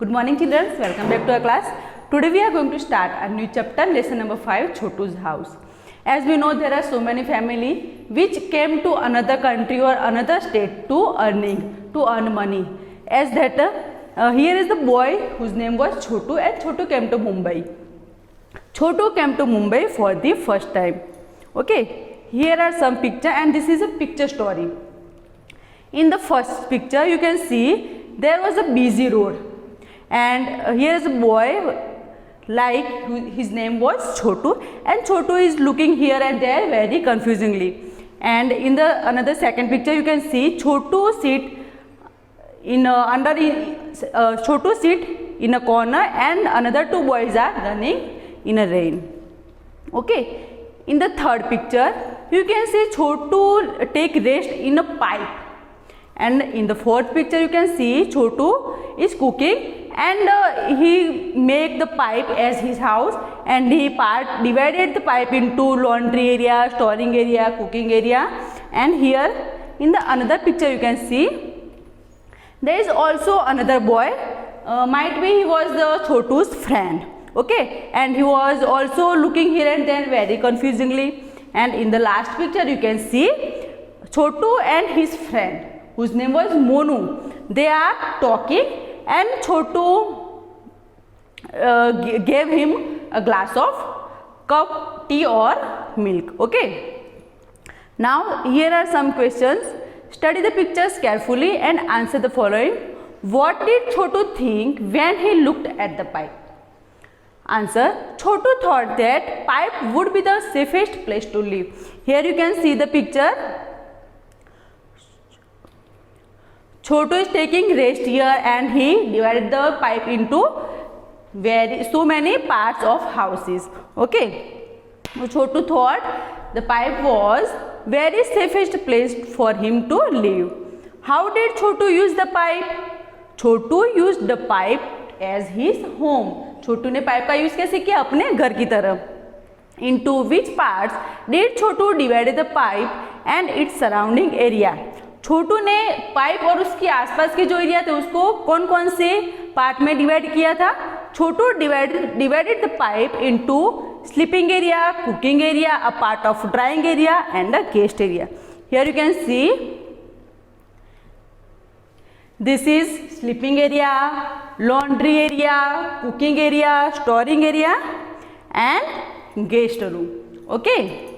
Good morning children, welcome back to our class. Today we are going to start a new chapter, lesson number 5, Chotu's house. As we know, there are so many family which came to another country or another state to earn money. As that here is the boy whose name was Chotu, and Chotu came to Mumbai. Chotu came to Mumbai for the first time. Okay, here are some picture and this is a picture story. In the first picture you can see there was a busy road, and here is a boy, like his name was Chotu, and Chotu is looking here and there very confusingly. And in the another second picture you can see Chotu sit in Chotu sit in a corner and another two boys are running in a rain. Okay, in the third picture you can see Chotu take rest in a pipe, and in the fourth picture you can see Chotu is cooking and he make the pipe as his house, and he divided the pipe into laundry area, storing area, cooking area. And here in the another picture you can see there is also another boy, might be he was the Chotu's friend. Okay, and he was also looking here and there very confusingly. And in the last picture you can see Chotu and his friend whose name was Monu. They are talking and Chotu gave him a glass of cup tea or milk. Okay, now here are some questions. Study the pictures carefully and answer the following. What did Chotu think when he looked at the pipe? Answer: Chotu thought that pipe would be the safest place to live. Here you can see the picture. Chotu is taking rest here and he divided the pipe into so many parts of houses. Okay, Chotu thought the pipe was very safest place for him to live. How did Chotu use the pipe? Chotu used the pipe as his home. छोटू ने pipe का use कैसे किया? अपने घर की तरफ. Into which parts did Chotu divide the pipe and its surrounding area? छोटू ने pipe और उसके आसपास के जो एरिया थे उसको कौन कौन से पार्ट में डिवाइड किया था? छोटू divided the pipe into sleeping area, cooking area, a part of drying area and a guest area. Here you can see this is sleeping area, laundry area, cooking area, storing area and guest room. Okay,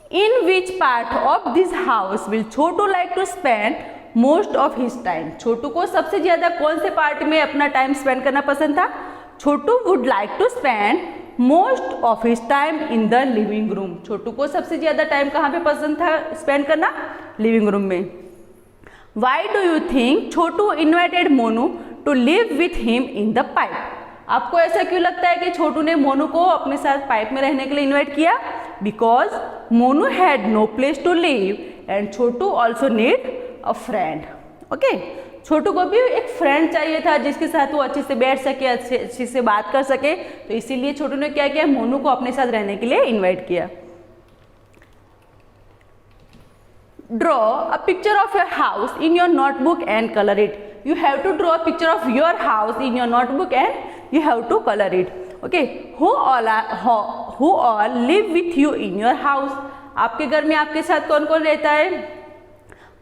in which part of this house will Chotu like to spend most of his time? छोटू को सबसे ज़्यादा कौन से part में अपना time spend करना पसंद था? छोटू would like to spend most of his time in the living room. छोटू को सबसे ज़्यादा टाइम कहाँ पे पसंद था स्पेंड करना? लिविंग रूम में. Why do you think Chotu invited Monu to live with him in the pipe? आपको ऐसा क्यों लगता है कि छोटू ने मोनू को अपने साथ पाइप में रहने के लिए इन्वाइट किया? Because Monu had no place to live and Chotu also need a friend. Okay, छोटू को भी एक फ्रेंड चाहिए था जिसके साथ वो अच्छे से बैठ सके, अच्छे से बात कर सके, तो इसीलिए छोटू ने क्या किया? मोनू को अपने साथ रहने के लिए इन्वाइट किया. Draw a picture of your house in your notebook and color it. You have to draw a picture of your house in your notebook and you have to color it. Okay, who all live with you in your house? आपके घर में आपके साथ कौन कौन रहता है?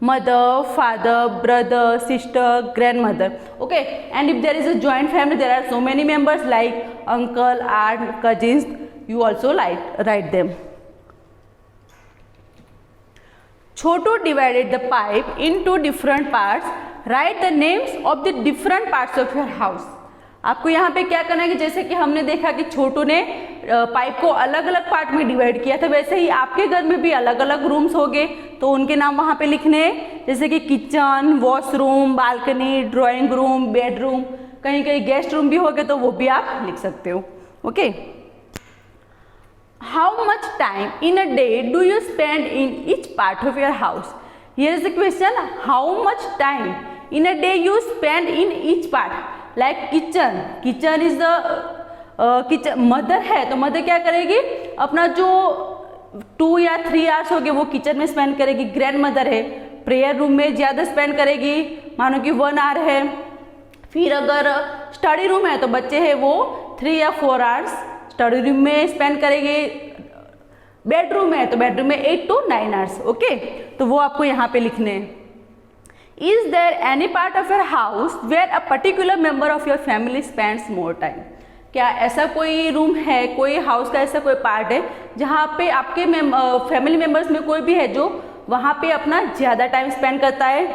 Mother, father, brother, sister, grandmother. Okay, and if there is a joint family, there are so many members like uncle, aunt, cousins. You also write them. Chotu divided the pipe into different parts. Write the names of the different parts of your house. आपको यहाँ पे क्या करना है कि जैसे कि हमने देखा कि छोटू ने पाइप को अलग अलग पार्ट में डिवाइड किया था, वैसे ही आपके घर में भी अलग अलग रूम्स होंगे तो उनके नाम वहाँ पे लिखने हैं, जैसे कि kitchen, washroom, balcony, drawing room, bedroom, कहीं कहीं गेस्ट रूम भी होंगे तो वो भी आप लिख सकते हो. Okay, How much time in a day do you spend in each part of your house? Here is the question. How much time in a day you spend in each part? Like kitchen. Kitchen is the kitchen. Mother है तो mother क्या करेगी? अपना जो 2 या 3 hours हो गए वो किचन में स्पेंड करेगी. ग्रैंड मदर है, प्रेयर रूम में ज़्यादा स्पेंड करेगी. मानो कि 1 आवर है। फिर अगर स्टडी रूम है तो बच्चे हैं वो 3 या 4 आवर्स स्टडी रूम में स्पेंड करेंगे। बेडरूम है तो बेडरूम में 8 to 9 आवर्स। ओके, तो वो आपको यहाँ पे लिखने हैं। Is there any part of your house where a particular member of your family spends more time? क्या ऐसा कोई रूम है, कोई हाउस का ऐसा कोई पार्ट है जहाँ पे आपके फैमिली मेंबर्स में कोई भी है जो वहाँ पे अपना ज़्यादा टाइम स्पेंड करता है?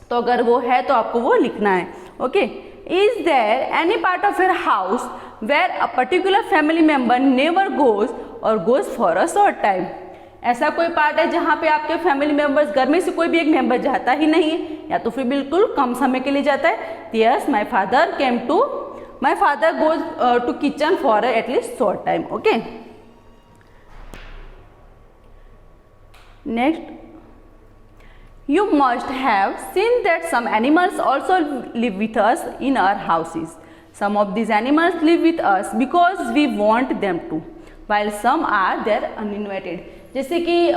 तो अगर वो है तो आपको वो लिखना है। Okay, is there any part of your house where a particular family member never goes और goes for a short time? ऐसा कोई पार्ट है जहाँ पे आपके फैमिली मेंबर्स, घर में से कोई भी एक मेंबर जाता ही नहीं है या तो फिर बिल्कुल कम समय के लिए जाता है? Yes, my father goes to kitchen for at least short time. Okay, next, you must have seen that some animals also live with us in our houses. Some of these animals live with us because we want them to, while some are there uninvited. जैसे कि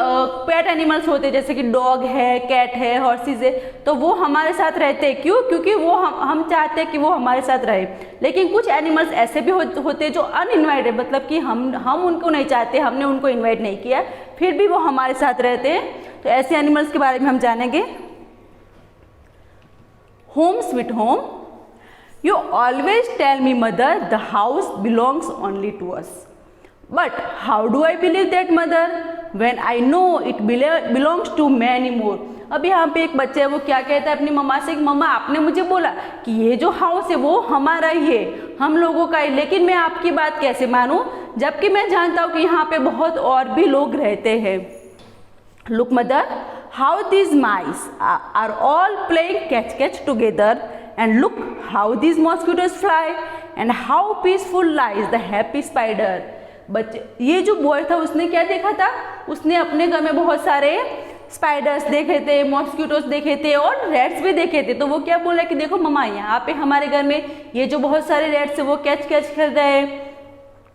pet animals होते हैं, जैसे कि dog है, cat है, horses है, तो वो हमारे साथ रहते हैं। क्यों? क्योंकि वो हम चाहते हैं कि वो हमारे साथ रहे। लेकिन कुछ एनिमल्स ऐसे भी होते हैं जो अनइनवाइटेड, मतलब कि हम उनको नहीं चाहते, हमने उनको इनवाइट नहीं किया, फिर भी वो हमारे साथ रहते हैं। तो ऐसे एनिमल्स के बारे में हम जानेंगे। Home sweet home, you always tell me mother the house belongs only to us, but how do I believe that mother when I know it belongs to many more? अब यहाँ पे एक बच्चा है, वो क्या कहता है अपनी मम्मा से कि मम्मा आपने मुझे बोला कि ये जो हाउस है वो हमारा ही है, हम लोगों का है, लेकिन मैं आपकी बात कैसे मानूं जबकि मैं जानता हूँ कि यहाँ पे बहुत और भी लोग रहते हैं। Look mother, how these mice are all playing catch together, and look how these mosquitoes fly, and how peaceful lies the happy spider. बच्चे, ये जो बॉय था उसने क्या देखा था? उसने अपने घर में बहुत सारे स्पाइडर्स देखे थे, मॉस्किटोस देखे थे और रैट्स भी देखे थे। तो वो क्या बोला कि देखो मम्मा, यहाँ पे हमारे घर में ये जो बहुत सारे रैट्स है वो कैच कर रहे हैं,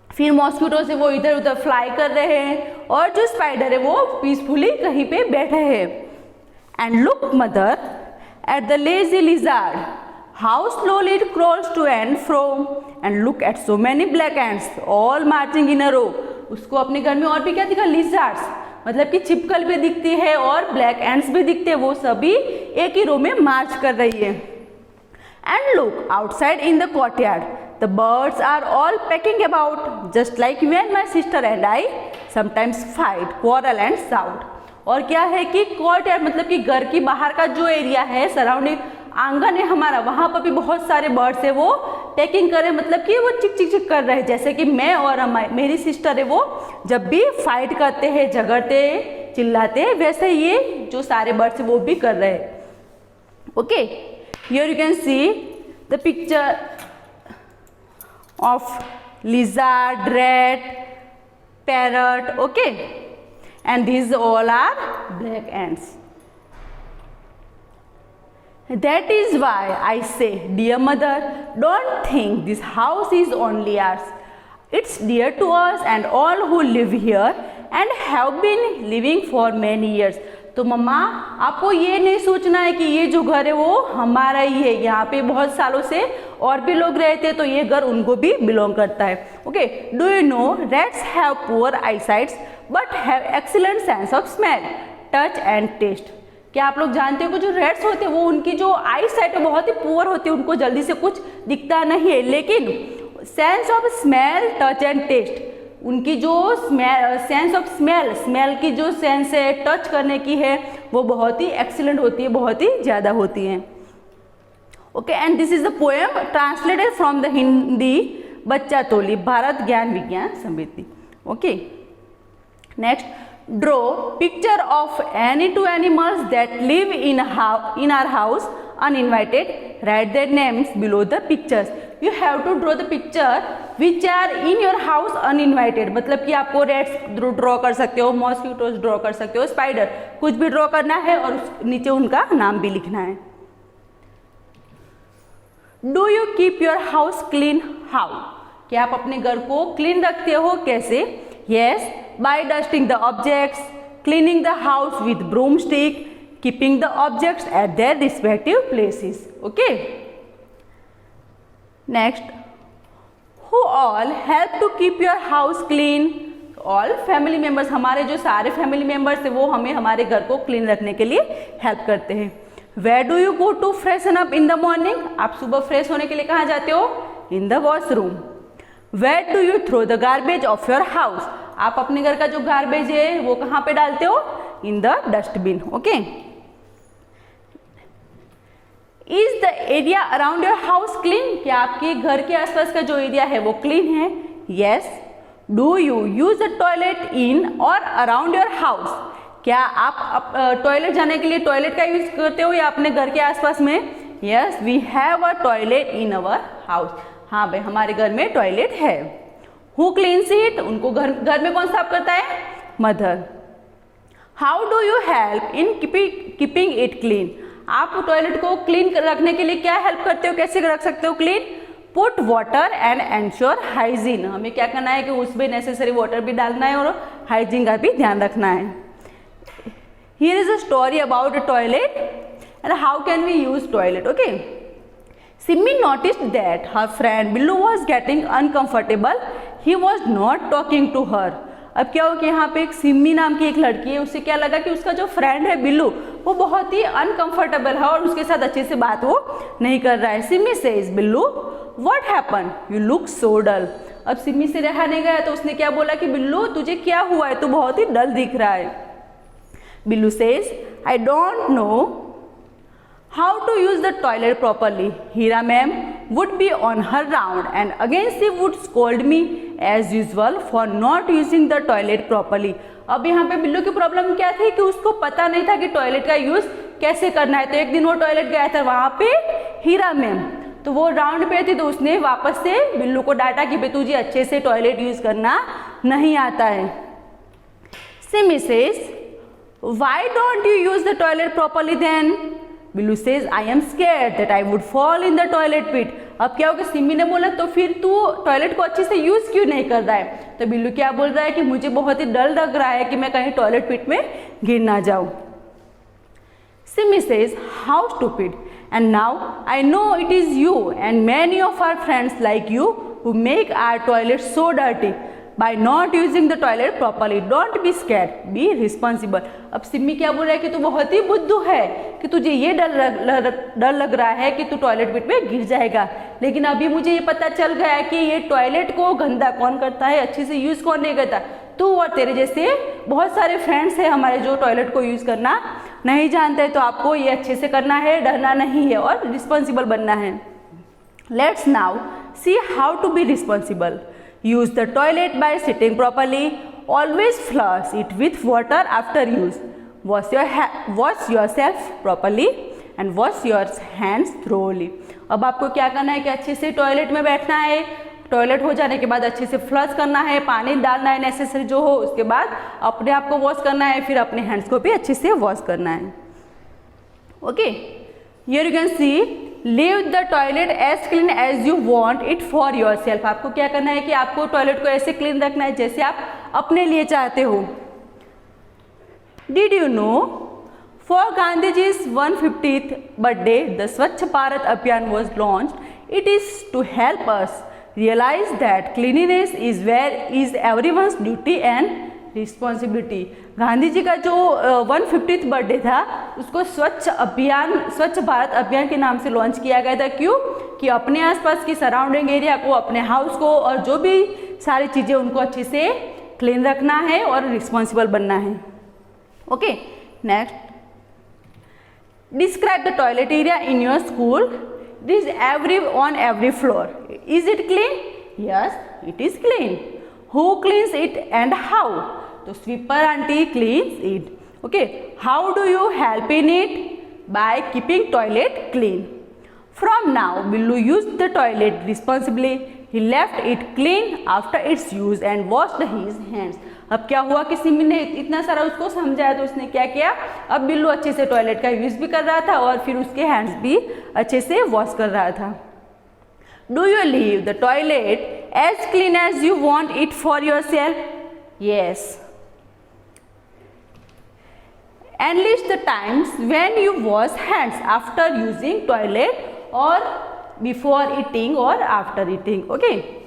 फिर मॉस्किटो से वो इधर उधर फ्लाई कर रहे हैं, और जो स्पाइडर है वो पीसफुली कहीं पे बैठे हैं। And look mother at the lazy lizard, how slowly it crawls to and fro, and look at so many black ants all marching in a row. उसको अपने घर में और भी क्या दिखा? लिजार्ड्स, मतलब कि छिपकल भी दिखती है और ब्लैक एंड्स भी दिखते हैं, वो सभी एक ही रो में मार्च कर रही है। And look outside in the courtyard, the birds are all pecking about, just like when my sister and I sometimes fight, quarrel and shout. और क्या है कि कोर्टयार्ड मतलब कि घर की बाहर का जो एरिया है, सराउंडिंग आंगन है हमारा, वहाँ पर भी बहुत सारे बर्ड्स है वो टेकिंग कर रहे हैं, मतलब कि वो चिक चिक चिक कर रहे हैं। जैसे कि मैं और मेरी सिस्टर है वो जब भी फाइट करते हैं, झगड़ते हैं, चिल्लाते हैं, वैसे ये जो सारे बर्ड्स है वो भी कर रहे हैं। Okay, here you can see the picture of lizard, rat, parrot, okay, and these all are black ants. That is why I say, dear mother, don't think this house is only ours. It's dear to us and all who live here and have been living for many years. तो मम्मा, आपको ये नहीं सोचना है कि ये जो घर है वो हमारा ही है, यहाँ पे बहुत सालों से और भी लोग रहते हैं, तो ये घर उनको भी बिलोंग करता है। Okay, do you know rats have poor eyesights but have excellent sense of smell, touch and taste? क्या आप लोग जानते हो कि जो रैट्स होते हैं वो उनकी जो आई साइट है बहुत ही पुअर होती है, उनको जल्दी से कुछ दिखता नहीं है, लेकिन sense of smell, touch and taste, उनकी जो सेंस ऑफ स्मेल की जो सेंस है, टच करने की है, वो बहुत ही एक्सीलेंट होती है, बहुत ही ज़्यादा होती है। Okay, and this is the poem translated from the Hindi बच्चा तोली, भारत ज्ञान विज्ञान समृद्धि। Okay, next, draw picture of any two animals that live in our house uninvited, write their names below the pictures. You have to draw the picture which are in your house uninvited, मतलब कि आपको rats draw कर सकते हो, mosquitoes draw कर सकते हो, spider, कुछ भी ड्रॉ करना है और नीचे उनका नाम भी लिखना है। Do you keep your house clean? How? क्या आप अपने घर को क्लीन रखते हो? कैसे? Yes, by dusting the objects, cleaning the house with broomstick, keeping the objects at their respective places. Okay. Next, who all help to keep your house clean? All family members, हमारे जो सारे family members हैं वो हमें हमारे घर को clean रखने के लिए help करते हैं. Where do you go to freshen up in the morning? आप सुबह fresh होने के लिए कहाँ जाते हो? In the washroom. Where do you throw the garbage of your house? आप अपने घर का जो गार्बेज है वो कहाँ पे डालते हो? In the dustbin. Okay. Is the area around your house clean? क्या आपके घर के आसपास का जो एरिया है वो क्लीन है? Yes. Do you use the toilet in or around your house? क्या आप टॉयलेट जाने के लिए टॉयलेट का यूज करते हो या अपने घर के आसपास में? Yes, we have a toilet in our house. हाँ भाई, हमारे घर में टॉयलेट है. Who cleans it? उनको घर में कौन साफ करता है? Mother. How do you help in keeping it clean? आप टॉयलेट को क्लीन रखने के लिए क्या हेल्प करते हो? कैसे रख सकते हो clean? Put water and ensure hygiene. हमें क्या करना है कि उसमें नेसेसरी वाटर भी डालना है और हाइजीन का भी ध्यान रखना है. Here is a story about a toilet and how can we use toilet. Okay. Simmi noticed that her friend Billu was getting uncomfortable. He was not talking to her. अब क्या हो कि यहाँ पे एक सिम्मी नाम की एक लड़की है, उसे क्या लगा कि उसका जो फ्रेंड है बिल्लू वो बहुत ही अनकंफर्टेबल है और उसके साथ अच्छे से बात वो नहीं कर रहा है. Simmi says Billu what happen you look so dull. अब सिम्मी से रहा नहीं गया तो उसने क्या बोला कि बिल्लू तुझे क्या हुआ है, तू बहुत ही डल दिख रहा है. Billu says I don't know how to use the toilet properly. Hira ma'am would be on her round and again she would scold me as usual for not using the toilet properly. अब यहाँ पे बिल्लू की problem क्या थी कि उसको पता नहीं था कि टॉयलेट का यूज कैसे करना है. तो एक दिन वो टॉयलेट गया था वहाँ पे हीरा मैम, तो वो राउंड पे थी तो उसने वापस से बिल्लू को डांटा कि भाई तुझे अच्छे से टॉयलेट यूज करना नहीं आता है. Simmi says why don't you use the toilet properly then? Billu says I am scared that I would fall in the toilet pit. अब क्या होगा, सिम्मी ने बोला तो फिर तू टॉयलेट को अच्छे से यूज क्यों नहीं कर रहा है? तो बिल्लू क्या बोल रहा है कि मुझे बहुत ही डर लग रहा है कि मैं कहीं टॉयलेट पिट में गिर ना जाऊं. Simmi says how stupid and now I know it is you and many of our friends like you who make our toilet so dirty by not using the toilet properly. Don't be scared, be responsible. अब सिम्मी क्या बोल रहा है कि तू बहुत ही बुद्धू है कि तुझे ये डर लग रहा है कि तू टॉयलेट पिट में गिर जाएगा, लेकिन अभी मुझे ये पता चल गया है कि ये टॉयलेट को गंदा कौन करता है, अच्छे से यूज कौन नहीं करता. तू और तेरे जैसे बहुत सारे फ्रेंड्स हैं हमारे जो टॉयलेट को यूज करना नहीं जानते, तो आपको ये अच्छे से करना है, डरना नहीं है और रिस्पॉन्सिबल बनना है. Let's now see how to be responsible. Use the toilet by sitting properly. Always flush it with water after use. Wash yourself properly and wash your hands thoroughly. अब आपको क्या करना है कि अच्छे से टॉयलेट में बैठना है, टॉयलेट हो जाने के बाद अच्छे से फ्लश करना है, पानी डालना है नेसेसरी जो हो, उसके बाद अपने आप को वॉश करना है, फिर अपने हैंड्स को भी अच्छे से वॉश करना है. Okay, here you can see leave the toilet as clean as you want it for yourself. आपको क्या करना है कि आपको टॉयलेट को ऐसे क्लीन रखना है जैसे आप अपने लिए चाहते हो. Did you know for Gandhi जी's 150th birthday the Swachh Bharat Abhiyan was launched. It is to help us realise that cleanliness is everyone's duty and responsibility. Gandhi ji का जो 150th बर्थडे था उसको स्वच्छ भारत अभियान के नाम से लॉन्च किया गया था. क्यों? कि अपने आसपास की सराउंडिंग एरिया को, अपने हाउस को और जो भी सारी चीज़ें उनको अच्छे से क्लीन रखना है और रिस्पॉन्सिबल बनना है. Okay, next, describe the toilet area in your school. It is on every floor. Is it clean? Yes, it is clean. Who cleans it and how? तो sweeper aunty cleans it. Okay, how do you help in it? By keeping toilet clean. From now, Billu used the toilet responsibly. He left it clean after its use and washed his hands. अब क्या हुआ कि सिम्मी ने इतना सारा उसको समझाया तो उसने क्या किया, अब बिल्लू अच्छे से टॉयलेट का यूज भी कर रहा था और फिर उसके हैंड्स भी अच्छे से वॉश कर रहा था. Do you leave the toilet as clean as you want it for yourself? Yes. Enlist the times when you wash hands after using toilet or before eating or after eating. Okay.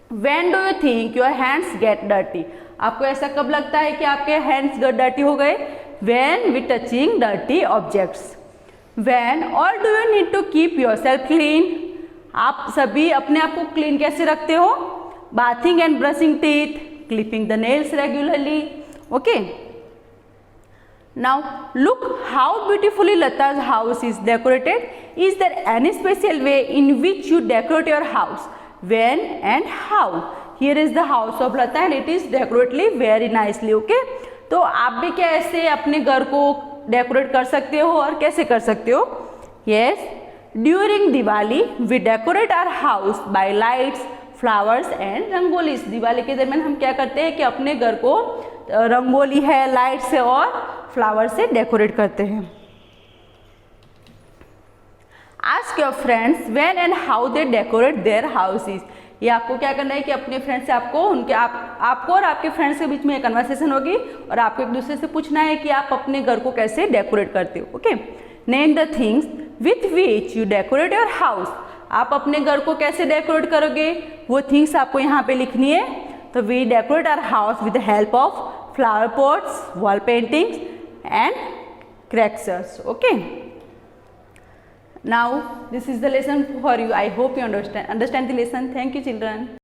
When do you think your hands get dirty? आपको ऐसा कब लगता है कि आपके hands dirty हो गए? When we touching dirty objects. When or do you need to keep yourself clean? आप सभी अपने आप को क्लीन कैसे रखते हो? Bathing and brushing teeth, clipping the nails regularly. Okay. Now look how beautifully Lata's house is decorated. Is there any special way in which you decorate your house? When and how? Here is the house of Lata and it is decorated very nicely. Okay. तो आप भी कैसे अपने घर को decorate कर सकते हो और कैसे कर सकते हो? Yes. During Diwali we decorate our house by lights, flowers and रंगोलीस. Diwali के दरमियान हम क्या करते हैं कि अपने घर को रंगोली है, लाइट से और फ्लावर से डेकोरेट करते हैं. Ask your friends when and how they decorate their houses. ये आपको क्या करना है कि अपने फ्रेंड से आपको और आपके फ्रेंड्स के बीच में एक कन्वर्सेशन होगी और आपको एक दूसरे से पूछना है कि आप अपने घर को कैसे डेकोरेट करते हो. Okay. Name the things with which you decorate your house. आप अपने घर को कैसे डेकोरेट करोगे वो थिंग्स आपको यहाँ पे लिखनी है. तो we decorate our house with the help of flower pots, wall paintings and crackers. Okay. Now this is the lesson for you. I hope you understand the lesson. Thank you children.